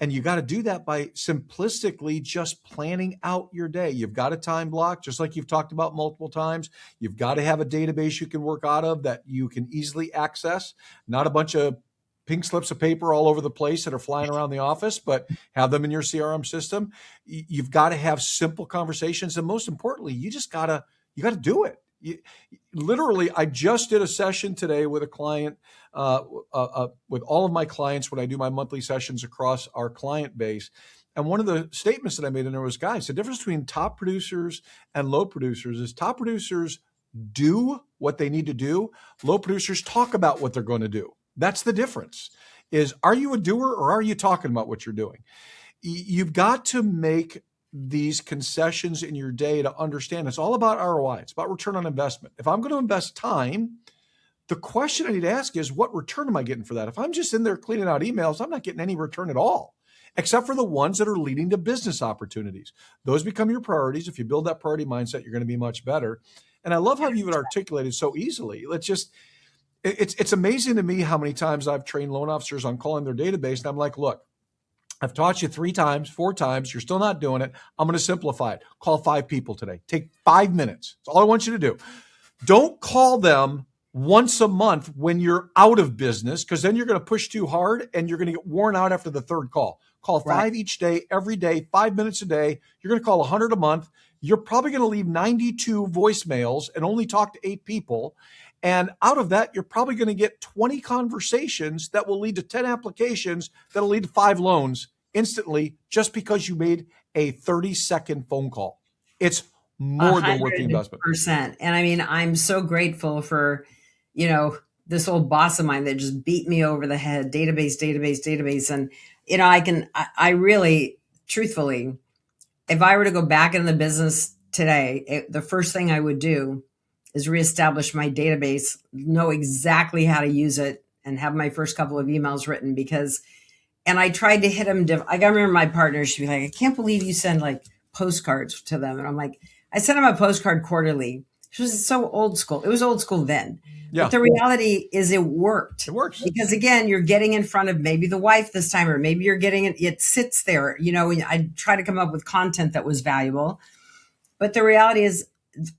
And you got to do that by simplistically just planning out your day. You've got a time block, just like you've talked about multiple times. You've got to have a database you can work out of that you can easily access, not a bunch of pink slips of paper all over the place that are flying around the office, but have them in your CRM system. You've got to have simple conversations. And most importantly, you got to do it. Literally, I just did a session today with a client, with all of my clients when I do my monthly sessions across our client base. And one of the statements that I made in there was, guys, the difference between top producers and low producers is top producers do what they need to do. Low producers talk about what they're going to do. That's the difference. Is, are you a doer or are you talking about what you're doing? You've got to make these concessions in your day to understand it's all about ROI. It's about return on investment. If I'm going to invest time, the question I need to ask is, what return am I getting for that? If I'm just in there cleaning out emails, I'm not getting any return at all, except for the ones that are leading to business opportunities. Those become your priorities. If you build that priority mindset, you're going to be much better. And I love how you would articulate it so easily. It's amazing to me how many times I've trained loan officers on calling their database. And I'm like, look, I've taught you 3 times, 4 times. You're still not doing it. I'm going to simplify it. Call 5 people today. Take 5 minutes. That's all I want you to do. Don't call them once a month when you're out of business, because then you're going to push too hard and you're going to get worn out after the 3rd call. Call 5 each day, every day, 5 minutes a day. You're going to call 100 a month. You're probably going to leave 92 voicemails and only talk to 8 people. And out of that, you're probably going to get 20 conversations that will lead to 10 applications that'll lead to 5 loans instantly, just because you made a 30-second phone call. It's more than worth the investment. 100%. And I mean, I'm so grateful for, this old boss of mine that just beat me over the head, database. And, I really, truthfully, if I were to go back in the business today, the first thing I would do is reestablish my database, know exactly how to use it, and have my first couple of emails written and I tried to hit them. I got to remember my partner, she'd be like, I can't believe you send like postcards to them. And I'm like, I sent them a postcard quarterly. She was so old school. It was old school then. Yeah. But the reality is it worked. It works. Because again, you're getting in front of maybe the wife this time, or maybe you're getting it sits there. I try to come up with content that was valuable. But the reality is,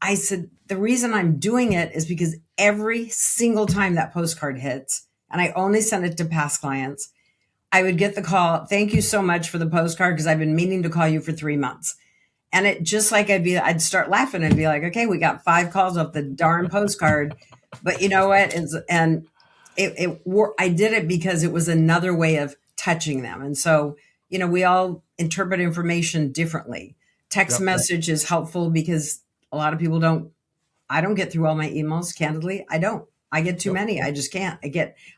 I said, the reason I'm doing it is because every single time that postcard hits, and I only send it to past clients, I would get the call, thank you so much for the postcard because I've been meaning to call you for 3 months. And it just like I'd start laughing and be like, okay, we got 5 calls off the darn postcard. But you know what? I did it because it was another way of touching them. And so, we all interpret information differently. Text message is helpful because a lot of people I don't get through all my emails, candidly. I don't. I get too many. I just can't.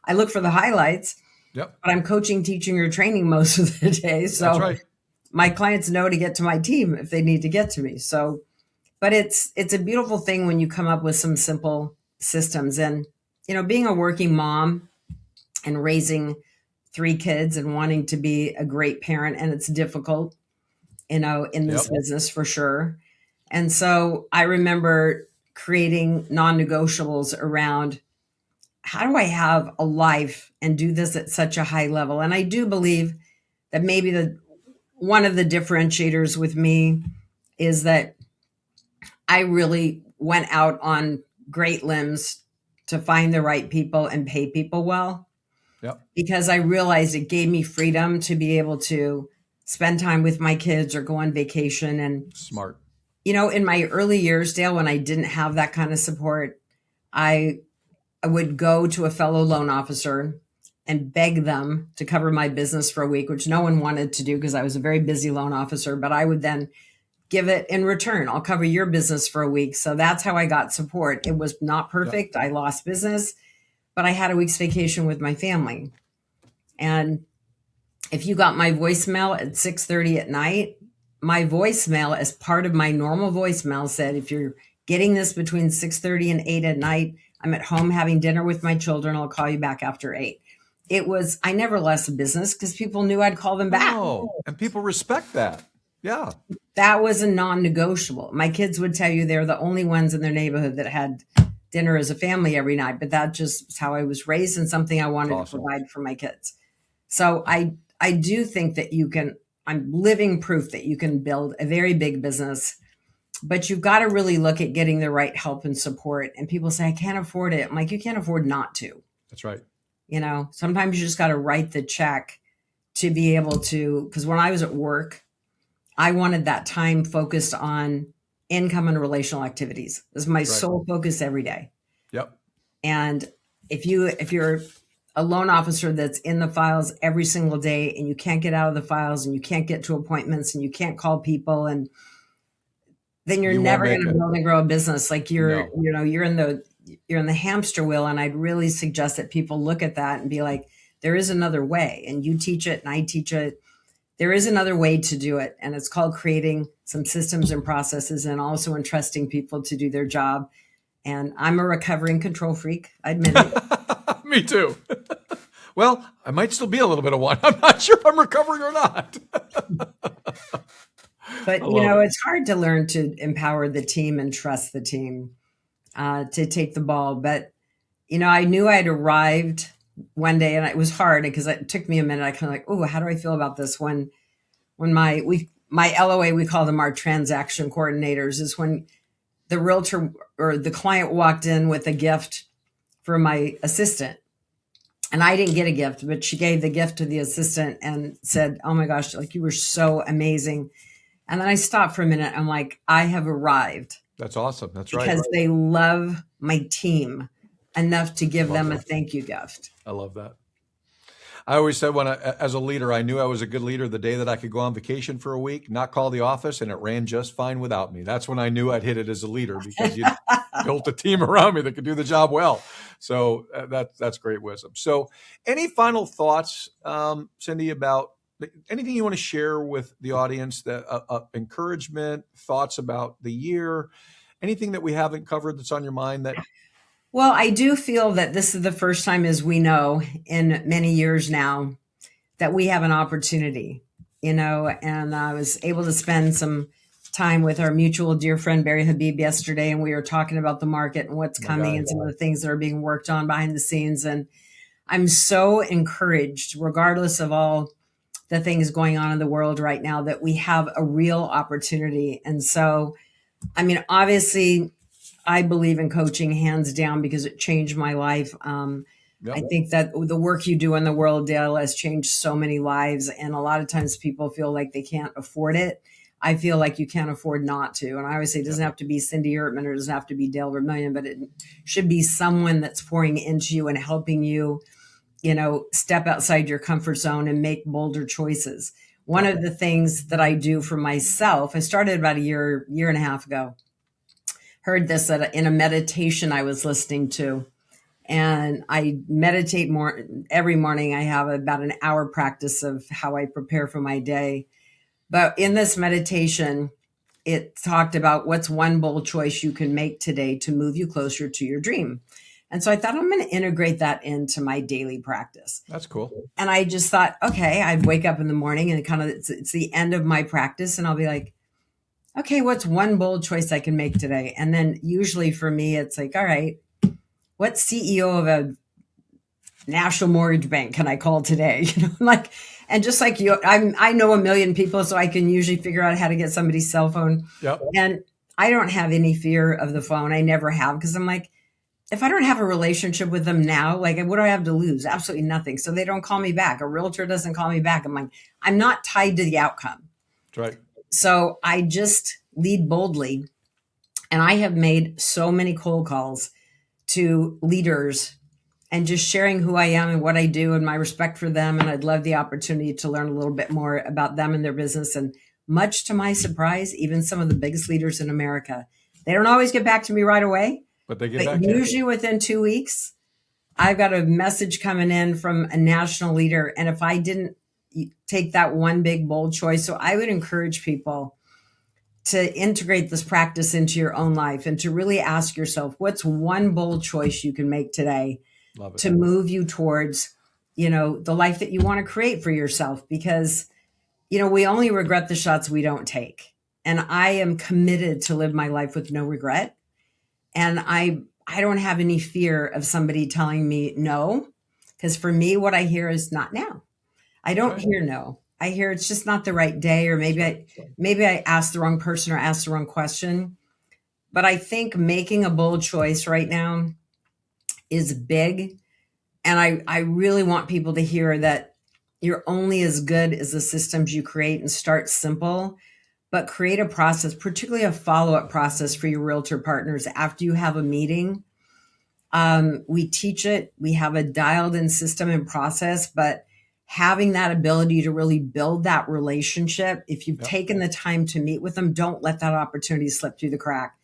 I look for the highlights. Yep. But I'm coaching, teaching, or training most of the day. So that's right. My clients know to get to my team if they need to get to me. So, but it's a beautiful thing when you come up with some simple systems. And, being a working mom and raising 3 kids and wanting to be a great parent, and it's difficult, in this business for sure. And so I remember creating non-negotiables around, how do I have a life and do this at such a high level? And I do believe that maybe one of the differentiators with me is that I really went out on great limbs to find the right people and pay people well. Yep. Because I realized it gave me freedom to be able to spend time with my kids or go on vacation. And smart. In my early years, Dale, when I didn't have that kind of support, I would go to a fellow loan officer and beg them to cover my business for a week, which no one wanted to do because I was a very busy loan officer, but I would then give it in return. I'll cover your business for a week. So that's how I got support. It was not perfect. Yeah. I lost business, but I had a week's vacation with my family. And if you got my voicemail at 6:30 at night, my voicemail as part of my normal voicemail said, if you're getting this between 6:30 and 8 at night, I'm at home having dinner with my children. I'll call you back after 8. I never lost a business because people knew I'd call them back. Oh, and people respect that. Yeah. That was a non-negotiable. My kids would tell you they're the only ones in their neighborhood that had dinner as a family every night, but that just was how I was raised and something I wanted to provide for my kids. So I do think that I'm living proof that you can build a very big business. But you've got to really look at getting the right help and support. And people say, I can't afford it. I'm like, you can't afford not to. That's right. Sometimes you just got to write the check to be able to, because when I was at work, I wanted that time focused on income and relational activities. This is my sole focus every day. Yep. And if you're a loan officer that's in the files every single day and you can't get out of the files and you can't get to appointments and you can't call people, and then you're never going to build and grow a business. Like you're in the hamster wheel. And I'd really suggest that people look at that and be like, there is another way. And you teach it and I teach it. There is another way to do it. And it's called creating some systems and processes and also entrusting people to do their job. And I'm a recovering control freak. I admit it. Me too. Well, I might still be a little bit of one. I'm not sure if I'm recovering or not. But, it's hard to learn to empower the team and trust the team to take the ball. But, I knew I had arrived one day, and it was hard because it took me a minute. I kind of like, oh, how do I feel about this? When my LOA, we call them our transaction coordinators, is when the realtor or the client walked in with a gift for my assistant. And I didn't get a gift, but she gave the gift to the assistant and said, oh my gosh, like you were so amazing. And then I stopped for a minute. I'm like, I have arrived. That's awesome. That's right. Because they love my team enough to give them a thank you gift. I love that. I always said as a leader, I knew I was a good leader the day that I could go on vacation for a week, not call the office, and it ran just fine without me. That's when I knew I'd hit it as a leader because you built a team around me that could do the job well. So that's great wisdom. So any final thoughts, Cindy, about anything you want to share with the audience, that encouragement, thoughts about the year, Anything that we haven't covered that's on your mind that? Well, I do feel that this is the first time, as we know, in many years now, that we have an opportunity, and I was able to spend some time with our mutual dear friend Barry Habib yesterday, and we were talking about the market and what's Oh my coming God. and some of the things that are being worked on behind the scenes. And I'm so encouraged, regardless of all the things going on in the world right now, that we have a real opportunity. And so, I mean, obviously, I believe in coaching hands down because it changed my life. Yep. I think that the work you do in the world, Dale, has changed so many lives. And a lot of times people feel like they can't afford it. I feel like you can't afford not to. And I always say it doesn't have to be Cindy Ertman or it doesn't have to be Dale Vermillion, but it should be someone that's pouring into you and helping you, step outside your comfort zone and make bolder choices. One of the things that I do for myself, I started about a year and a half ago, heard this in a meditation I was listening to. And I meditate more every morning. I have about an hour practice of how I prepare for my day. But in this meditation, it talked about what's one bold choice you can make today to move you closer to your dream. And so I thought I'm going to integrate that into my daily practice. That's cool. And I just thought, okay, I'd wake up in the morning and it's the end of my practice. And I'll be like, okay, what's one bold choice I can make today? And then usually for me, it's like, all right, what CEO of a national mortgage bank can I call today? And just like you, I know a million people, so I can usually figure out how to get somebody's cell phone. Yep. And I don't have any fear of the phone. I never have, because I'm like, if I don't have a relationship with them now, like, what do I have to lose? Absolutely nothing. So they don't call me back. A realtor doesn't call me back. I'm like, I'm not tied to the outcome. That's right. So I just lead boldly. And I have made so many cold calls to leaders and just sharing who I am and what I do and my respect for them. And I'd love the opportunity to learn a little bit more about them and their business. And much to my surprise, even some of the biggest leaders in America, they don't always get back to me right away, but they get back. Usually within 2 weeks, I've got a message coming in from a national leader. And if I didn't take that one big bold choice, so I would encourage people to integrate this practice into your own life and to really ask yourself, what's one bold choice you can make today to move you towards, the life that you want to create for yourself? Because, we only regret the shots we don't take. And I am committed to live my life with no regret. And I don't have any fear of somebody telling me no, because for me, what I hear is not now. I don't hear no. I hear it's just not the right day, or maybe I asked the wrong person or asked the wrong question. But I think making a bold choice right now is big. And I really want people to hear that you're only as good as the systems you create, and start simple, but create a process, particularly a follow-up process for your realtor partners after you have a meeting. We teach it. We have a dialed-in system and process, but having that ability to really build that relationship, if you've taken the time to meet with them, don't let that opportunity slip through the crack.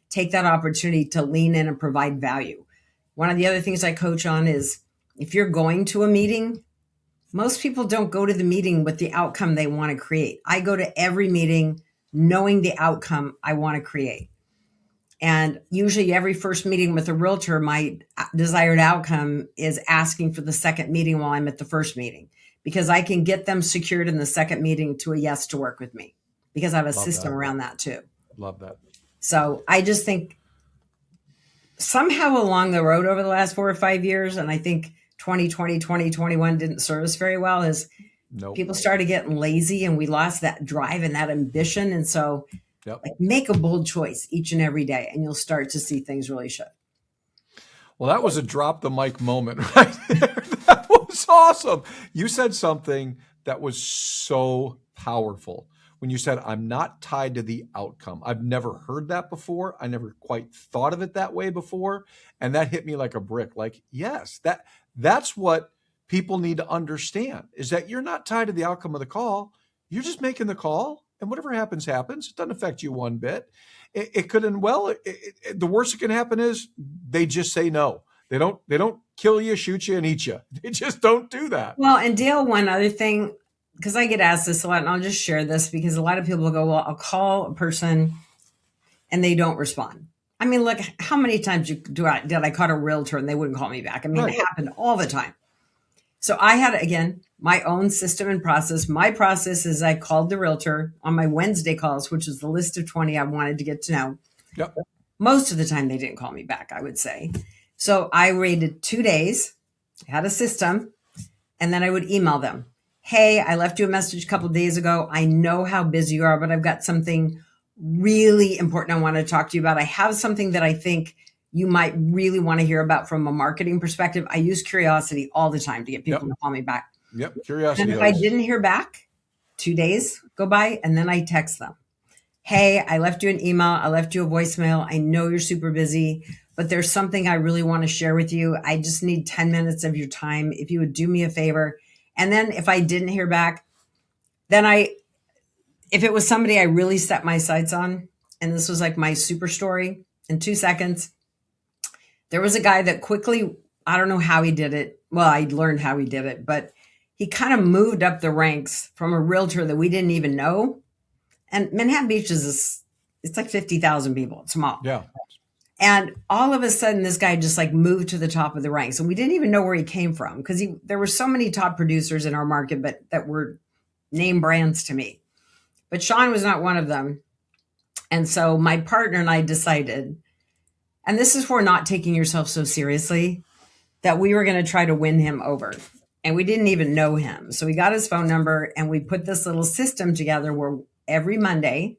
Take that opportunity to lean in and provide value. One of the other things I coach on is, if you're going to a meeting, most people don't go to the meeting with the outcome they want to create. I go to every meeting knowing the outcome I want to create. And usually every first meeting with a realtor, my desired outcome is asking for the second meeting while I'm at the first meeting, because I can get them secured in the second meeting to a yes to work with me, because I have a system around that too. Love that. So I just think somehow along the road over the last 4 or 5 years, and I think 2020, 2021 didn't serve us very well, is people started getting lazy and we lost that drive and that ambition. And so make a bold choice each and every day, and you'll start to see things really shift. Well, that was a drop the mic moment right there. That was awesome. You said something that was so powerful when you said, I'm not tied to the outcome. I've never heard that before. I never quite thought of it that way before. And that hit me like a brick. Like, yes, that's what people need to understand, is that you're not tied to the outcome of the call. You're just making the call, and whatever happens, happens. It doesn't affect you one bit. It could, and the worst that can happen is they just say no. They don't kill you, shoot you, and eat you. They just don't do that. Well, and Dale, one other thing, because I get asked this a lot, and I'll just share this, because a lot of people go, well, I'll call a person and they don't respond. I mean, look, how many times did I call a realtor and they wouldn't call me back? I mean, Right. it happened all the time. So I had, again, my own system and process. My process is I called the realtor on my Wednesday calls, which is the list of 20 I wanted to get to know. Yep. Most of the time, they didn't call me back, I would say. So I waited 2 days, had a system, and then I would email them. Hey, I left you a message a couple of days ago. I know how busy you are, but I've got something really important I want to talk to you about. I have something that I think you might really want to hear about from a marketing perspective. I use curiosity all the time to get people to call me back. Yep. Curiosity. And if I didn't hear back, 2 days go by, and then I text them. Hey, I left you an email. I left you a voicemail. I know you're super busy, but there's something I really want to share with you. I just need 10 minutes of your time. If you would do me a favor. And then if I didn't hear back, then if it was somebody I really set my sights on, and this was like my super story in 2 seconds, there was a guy that quickly, I don't know how he did it. Well, I learned how he did it, but he kind of moved up the ranks from a realtor that we didn't even know. And Manhattan Beach it's like 50,000 people. It's small. Yeah. And all of a sudden, this guy just like moved to the top of the ranks. And we didn't even know where he came from because there were so many top producers in our market, but that were name brands to me. But Sean was not one of them. And so my partner and I decided, and this is for not taking yourself so seriously, that we were going to try to win him over. And we didn't even know him. So we got his phone number and we put this little system together where every Monday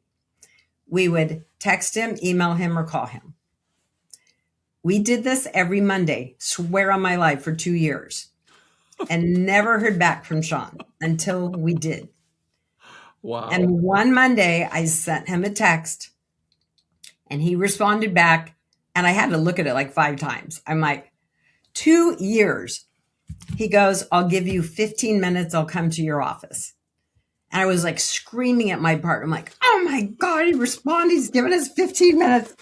we would text him, email him, or call him. We did this every Monday, swear on my life, for 2 years, and never heard back from Sean until we did. Wow. And one Monday I sent him a text and he responded back, and I had to look at it like 5 times. I'm like, 2 years. He goes, I'll give you 15 minutes. I'll come to your office. And I was like screaming at my partner. I'm like, oh my God, he responded. He's given us 15 minutes.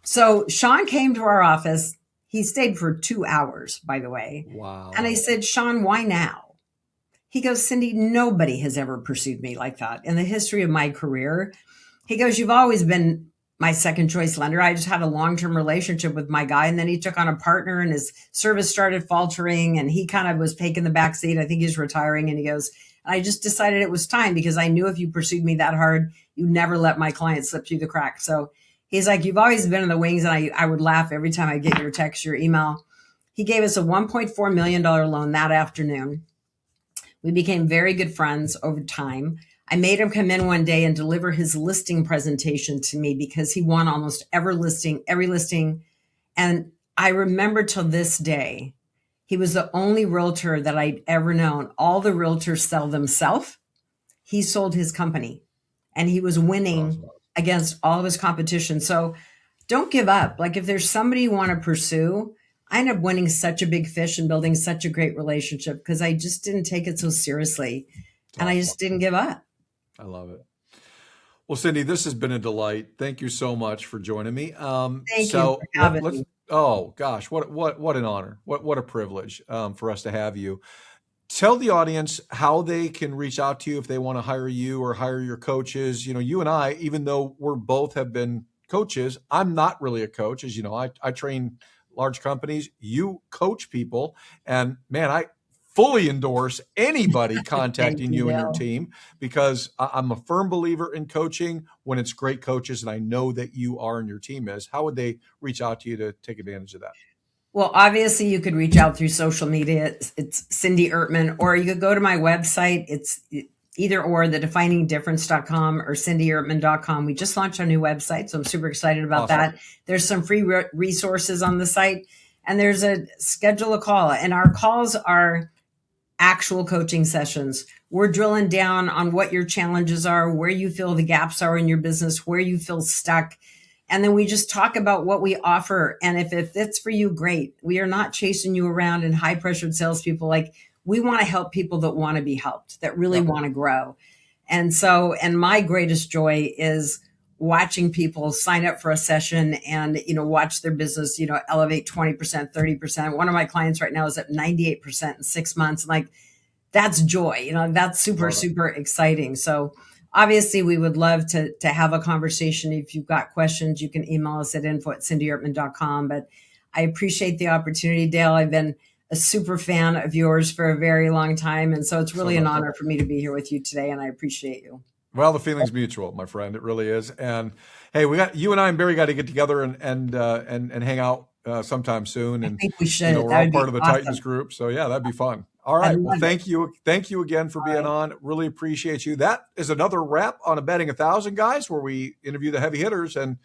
So Sean came to our office. He stayed for 2 hours, by the way. Wow. And I said, Sean, why now? He goes, Cindy, nobody has ever pursued me like that in the history of my career. He goes, you've always been my second choice lender. I just had a long-term relationship with my guy. And then he took on a partner and his service started faltering and he kind of was taking the back seat. I think he's retiring. And he goes, I just decided it was time because I knew if you pursued me that hard, you never let my clients slip through the cracks. So he's like, you've always been in the wings. And I would laugh every time I get your text, your email. He gave us a $1.4 million loan that afternoon. We became very good friends over time. I made him come in one day and deliver his listing presentation to me because he won almost every listing. And I remember till this day, he was the only realtor that I'd ever known. All the realtors sell themselves. He sold his company and he was winning against all of his competition. So don't give up. Like if there's somebody you want to pursue, I ended up winning such a big fish and building such a great relationship because I just didn't take it so seriously and I just didn't give up. I love it. Well, Cindy, this has been a delight. Thank you so much for joining me. Thank you for having me. Oh gosh, what an honor. What a privilege for us to have you. Tell the audience how they can reach out to you if they want to hire you or hire your coaches. You know, you and I, even though we're both have been coaches, I'm not really a coach. As you know, I train large companies. You coach people, and man, I fully endorse anybody contacting you and your team because I'm a firm believer in coaching when it's great coaches, and I know that you are and your team is. How would they reach out to you to take advantage of that? Well, obviously you could reach out through social media. It's Cindy Ertman, or you could go to my website. It's either or, thedefiningdifference.com or cindyertman.com. We just launched our new website, so I'm super excited about that. There's some free resources on the site, and there's a schedule a call, and our calls are actual coaching sessions. We're drilling down on what your challenges are, where you feel the gaps are in your business, where you feel stuck. And then we just talk about what we offer. And if it fits for you, great. We are not chasing you around in high pressured salespeople. Like, we want to help people that want to be helped, that really want to grow. And so, and my greatest joy is watching people sign up for a session and, watch their business, elevate 20%, 30%. One of my clients right now is at 98% in 6 months. Like, that's joy, that's super, super exciting. So obviously we would love to have a conversation. If you've got questions, you can email us at info@cindyrtman.com. But I appreciate the opportunity, Dale. I've been a super fan of yours for a very long time. And so it's really an honor for me to be here with you today. And I appreciate you. Well, the feeling's mutual, my friend. It really is. And hey, you and I and Barry got to get together and hang out sometime soon. And I think we should. we're all part of the Titans group. So yeah, that'd be fun. All right. Well, thank you. Thank you again for being on. Really appreciate you. That is another wrap on a Betting 1,000, guys, where we interview the heavy hitters. And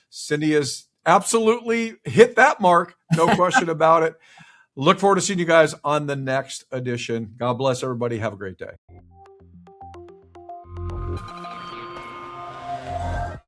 Cindy has absolutely hit that mark. No question about it. Look forward to seeing you guys on the next edition. God bless everybody. Have a great day.